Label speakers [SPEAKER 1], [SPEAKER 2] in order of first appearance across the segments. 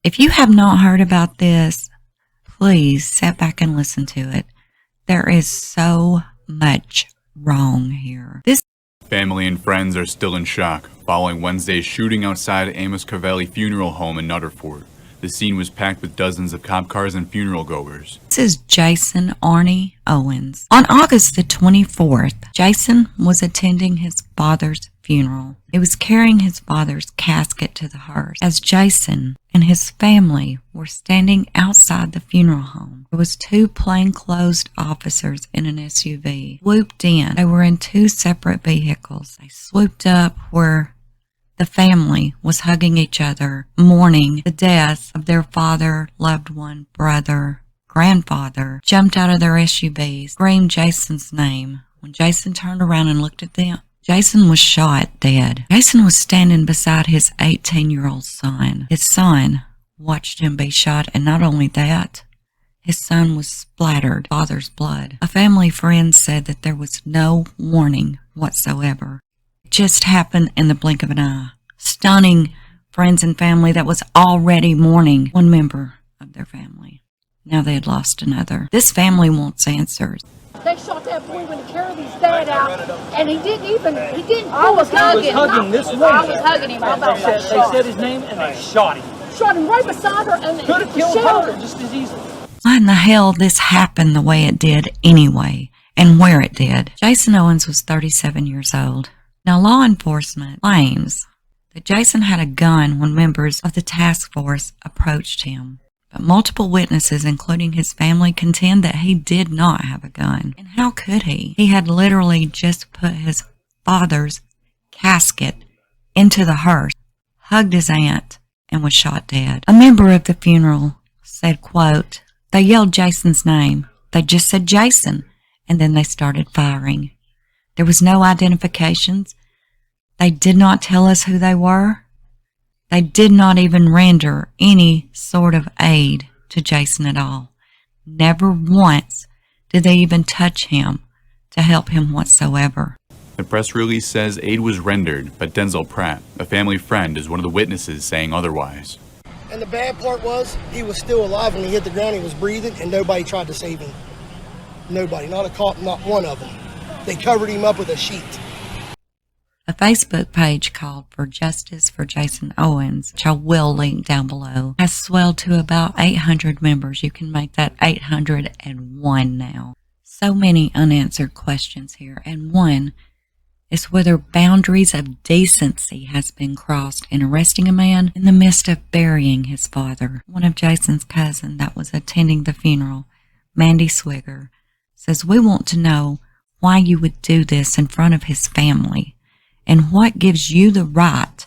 [SPEAKER 1] If you have not heard about this, please sit back and listen to it. There is so much wrong here. This
[SPEAKER 2] Family and friends are still in shock following Wednesday's shooting outside Amos Carvelli Funeral Home in Nutterford. The scene was packed with dozens of cop cars and funeral goers.
[SPEAKER 1] This is Jason Arnie Owens. On August the 24th, Jason was attending his father's funeral. He was carrying his father's casket to the hearse. As Jason and his family were standing outside the funeral home, there was two plainclothes officers in an SUV. Swooped in. They were in two separate vehicles. They swooped up where the family was hugging each other, mourning the death of their father, loved one, brother, grandfather. Jumped out of their SUVs, screamed Jason's name. When Jason turned around and looked at them, Jason was shot dead. Jason was standing beside his 18-year-old son. His son watched him be shot, and not only that, his son was splattered with father's blood. A family friend said that there was no warning whatsoever. It just happened in the blink of an eye, stunning friends and family that was already mourning one member of their family. Now they had lost another. This family wants answers.
[SPEAKER 3] They shot that boy when he carried his dad out, and he didn't
[SPEAKER 4] I was hugging this woman.
[SPEAKER 3] I was hugging him.
[SPEAKER 4] They said his name and they shot him.
[SPEAKER 3] Shot him right beside her, and
[SPEAKER 4] Could have killed her just as easily.
[SPEAKER 1] Why in the hell this happened the way it did anyway, and where it did? Jason Owens was 37 years old. Now, law enforcement claims that Jason had a gun when members of the task force approached him. But multiple witnesses, including his family, contend that he did not have a gun. And how could he? He had literally just put his father's casket into the hearse, hugged his aunt, and was shot dead. A member of the funeral said, quote, "They yelled Jason's name. They just said Jason, and then they started firing. There was no identifications. They did not tell us who they were. They did not even render any sort of aid to Jason at all. Never once did they even touch him to help him whatsoever."
[SPEAKER 2] The press release says aid was rendered, but Denzel Pratt, a family friend, is one of the witnesses saying otherwise.
[SPEAKER 5] And the bad part was, he was still alive when he hit the ground. He was breathing, and nobody tried to save him. Nobody, not a cop, not one of them. They covered him up with a sheet.
[SPEAKER 1] A Facebook page called for Justice for Jason Owens, which I will link down below, has swelled to about 800 members. You can make that 801 now. So many unanswered questions here, and one is whether boundaries of decency has been crossed in arresting a man in the midst of burying his father. One of Jason's cousins that was attending the funeral, Mandy Swigger, says, "We want to know why you would do this in front of his family. And what gives you the right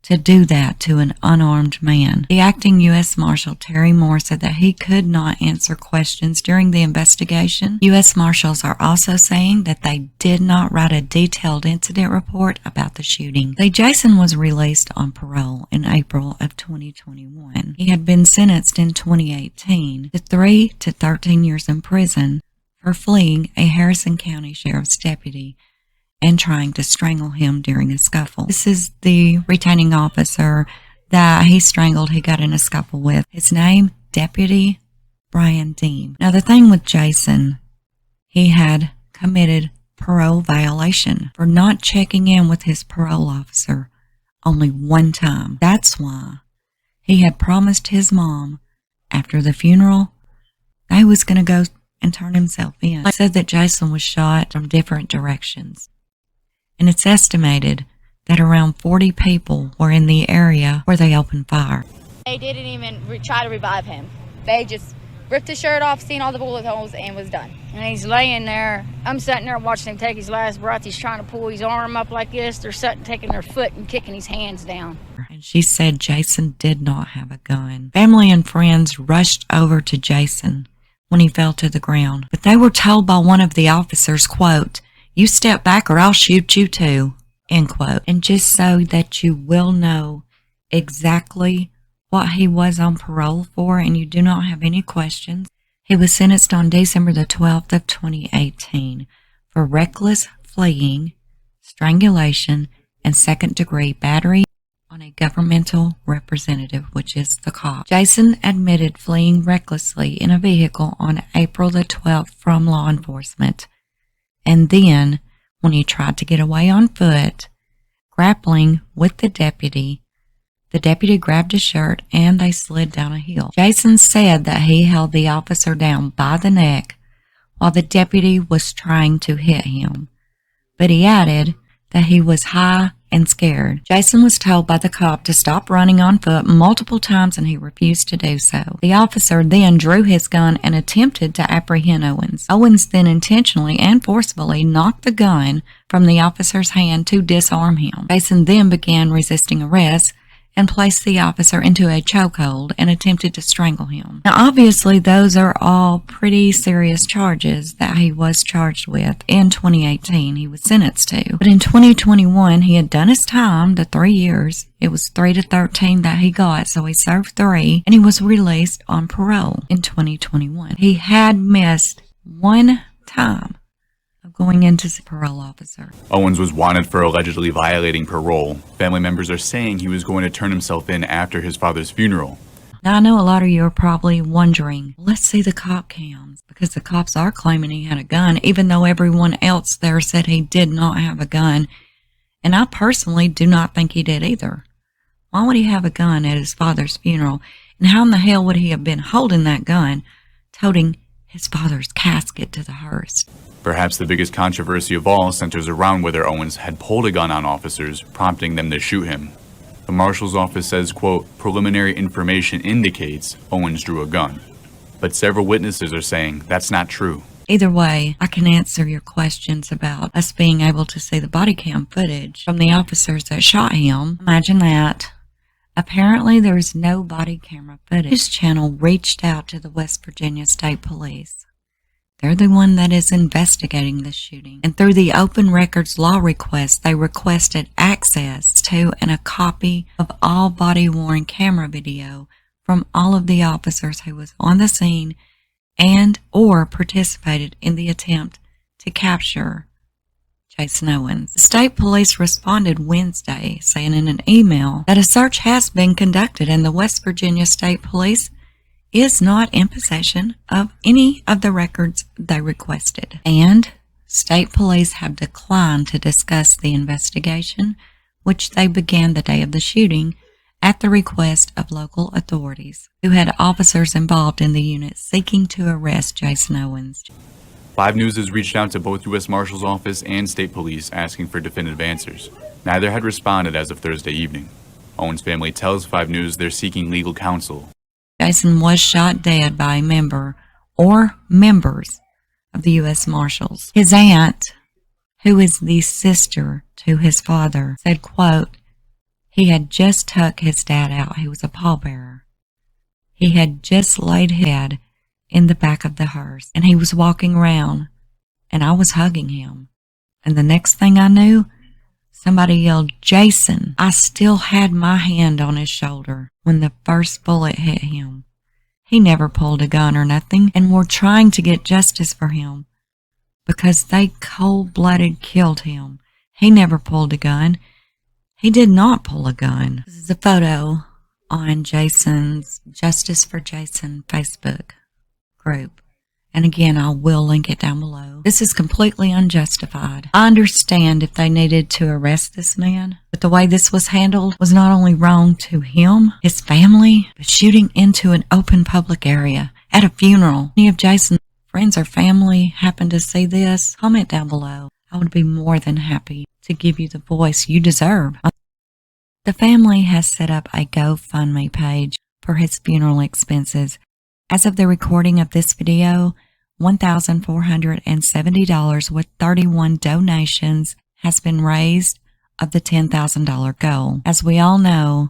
[SPEAKER 1] to do that to an unarmed man?" The acting U.S. Marshal Terry Moore said that he could not answer questions during the investigation. U.S. Marshals are also saying that they did not write a detailed incident report about the shooting. Jason was released on parole in April of 2021. He had been sentenced in 2018 to 3 to 13 years in prison for fleeing a Harrison County Sheriff's deputy and trying to strangle him during a scuffle. This is the retaining officer that he strangled, he got in a scuffle with. His name, Deputy Brian Deem. Now, the thing with Jason, he had committed parole violation for not checking in with his parole officer only one time. That's why he had promised his mom after the funeral that he was going to go and turn himself in. He said that Jason was shot from different directions. And it's estimated that around 40 people were in the area where they opened fire.
[SPEAKER 6] They didn't even try to revive him. They just ripped his shirt off, seen all the bullet holes, and was done.
[SPEAKER 7] And he's laying there. I'm sitting there watching him take his last breath. He's trying to pull his arm up like this. They're sitting, taking their foot and kicking his hands down.
[SPEAKER 1] And she said Jason did not have a gun. Family and friends rushed over to Jason when he fell to the ground. But they were told by one of the officers, quote, "You step back or I'll shoot you too," end quote. And just so that you will know exactly what he was on parole for and you do not have any questions, he was sentenced on December the 12th of 2018 for reckless fleeing, strangulation, and second-degree battery on on a governmental representative, which is the cop. Jason admitted fleeing recklessly in a vehicle on April the 12th from law enforcement. And then, when he tried to get away on foot, grappling with the deputy grabbed his shirt and they slid down a hill. Jason said that he held the officer down by the neck while the deputy was trying to hit him. But he added that he was high and scared. Jason was told by the cop to stop running on foot multiple times and he refused to do so. The officer then drew his gun and attempted to apprehend Owens. Owens then intentionally and forcefully knocked the gun from the officer's hand to disarm him. Jason then began resisting arrest and placed the officer into a chokehold and attempted to strangle him. Now, obviously, those are all pretty serious charges that he was charged with. In 2018, he was sentenced to. But in 2021, he had done his time, the 3 years. It was 3 to 13 that he got, so he served 3, and he was released on parole in 2021. He had missed 1 time of going into the parole officer.
[SPEAKER 2] Owens was wanted for allegedly violating parole. Family members are saying he was going to turn himself in after his father's funeral.
[SPEAKER 1] Now, I know a lot of you are probably wondering, let's see the cop cams, because the cops are claiming he had a gun, even though everyone else there said he did not have a gun. And I personally do not think he did either. Why would he have a gun at his father's funeral? And how in the hell would he have been holding that gun, toting his father's casket to the hearse?
[SPEAKER 2] Perhaps the biggest controversy of all centers around whether Owens had pulled a gun on officers, prompting them to shoot him. The marshal's office says, quote, preliminary information indicates Owens drew a gun. But several witnesses are saying that's not true.
[SPEAKER 1] Either way, I can answer your questions about us being able to see the body cam footage from the officers that shot him. Imagine that. Apparently, there is no body camera footage. This channel reached out to the West Virginia State Police. They're the one that is investigating this shooting. And through the open records law request, they requested access to and a copy of all body-worn camera video from all of the officers who was on the scene and or participated in the attempt to capture Jason Owens. The state police responded Wednesday, saying in an email that a search has been conducted and the West Virginia State Police is not in possession of any of the records they requested. And state police have declined to discuss the investigation, which they began the day of the shooting at the request of local authorities who had officers involved in the unit seeking to arrest Jason Owens.
[SPEAKER 2] 5 News has reached out to both U.S. Marshal's Office and state police asking for definitive answers. Neither had responded as of Thursday evening. Owens' family tells 5 News they're seeking legal counsel.
[SPEAKER 1] Jason was shot dead by a member or members of the U.S. Marshals. His aunt, who is the sister to his father, said, quote, he had just tucked his dad out. He was a pallbearer. He had just laid his head in the back of the hearse, and he was walking around, and I was hugging him. And the next thing I knew, somebody yelled, Jason. I still had my hand on his shoulder when the first bullet hit him. He never pulled a gun or nothing, and we're trying to get justice for him because they cold-blooded killed him. He never pulled a gun. He did not pull a gun. This is a photo on Jason's Justice for Jason Facebook group. And again, I will link it down below. This is completely unjustified. I understand if they needed to arrest this man, but the way this was handled was not only wrong to him, his family, but shooting into an open public area at a funeral. Any of Jason's friends or family happen to see this, comment down below. I would be more than happy to give you the voice you deserve. The family has set up a GoFundMe page for his funeral expenses. As of the recording of this video, $1,470 with 31 donations has been raised of the $10,000 goal. As we all know,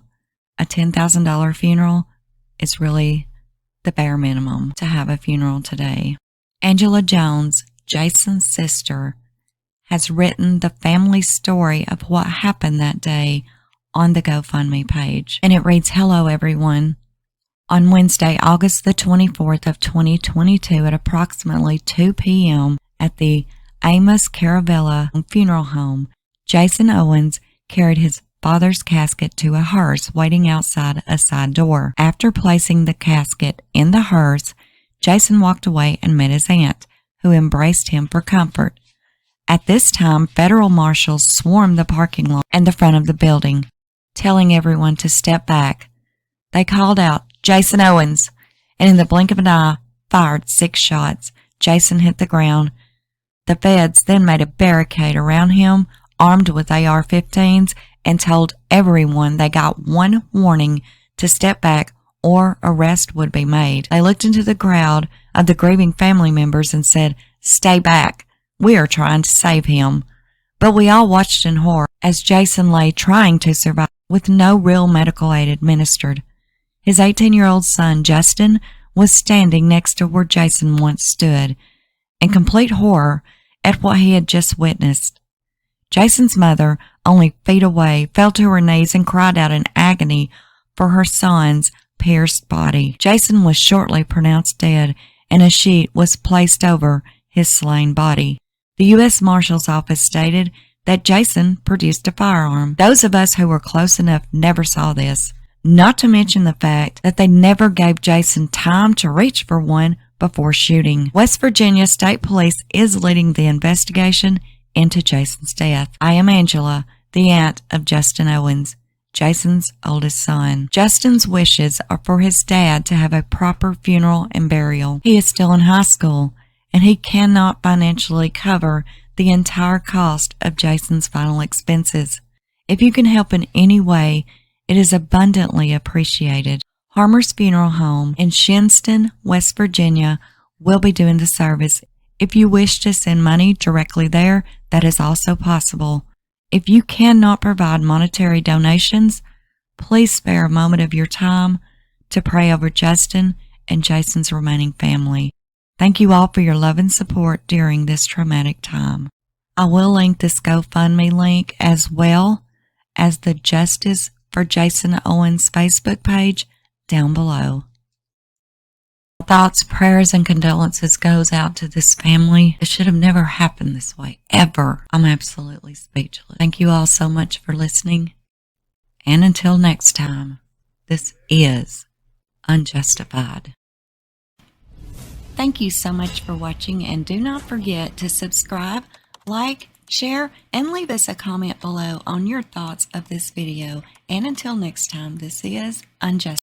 [SPEAKER 1] a $10,000 funeral is really the bare minimum to have a funeral today. Angela Jones, Jason's sister, has written the family story of what happened that day on the GoFundMe page. And it reads, hello everyone. On Wednesday, August the 24th of 2022 at approximately 2 p.m. at the Amos Caravella Funeral Home, Jason Owens carried his father's casket to a hearse waiting outside a side door. After placing the casket in the hearse, Jason walked away and met his aunt, who embraced him for comfort. At this time, federal marshals swarmed the parking lot and the front of the building, telling everyone to step back. They called out, "Jason Owens," and in the blink of an eye, fired 6 shots. Jason hit the ground. The feds then made a barricade around him, armed with AR-15s, and told everyone they got one warning to step back or arrest would be made. They looked into the crowd of the grieving family members and said, "Stay back. We are trying to save him." But we all watched in horror as Jason lay trying to survive with no real medical aid administered. His 18-year-old son, Justin, was standing next to where Jason once stood, in complete horror at what he had just witnessed. Jason's mother, only feet away, fell to her knees and cried out in agony for her son's pierced body. Jason was shortly pronounced dead, and a sheet was placed over his slain body. The U.S. Marshal's Office stated that Jason produced a firearm. Those of us who were close enough never saw this, not to mention the fact that they never gave Jason time to reach for one before shooting. West Virginia State Police is leading the investigation into Jason's death. I am Angela, the aunt of Justin Owens, Jason's oldest son. Justin's wishes are for his dad to have a proper funeral and burial. He is still in high school, and he cannot financially cover the entire cost of Jason's final expenses. If you can help in any way, it is abundantly appreciated. Harmer's Funeral Home in Shinston, West Virginia will be doing the service. If you wish to send money directly there, that is also possible. If you cannot provide monetary donations, please spare a moment of your time to pray over Justin and Jason's remaining family. Thank you all for your love and support during this traumatic time. I will link this GoFundMe link as well as the Justice for Jason Owens Facebook page down below. Thoughts, prayers, and condolences goes out to this family. It should have never happened this way, ever. I'm absolutely speechless. Thank you all so much for listening. And until next time, this is Unjustified. Thank you so much for watching, and do not forget to subscribe, like, share, and leave us a comment below on your thoughts of this video. And until next time, this is Unjustified.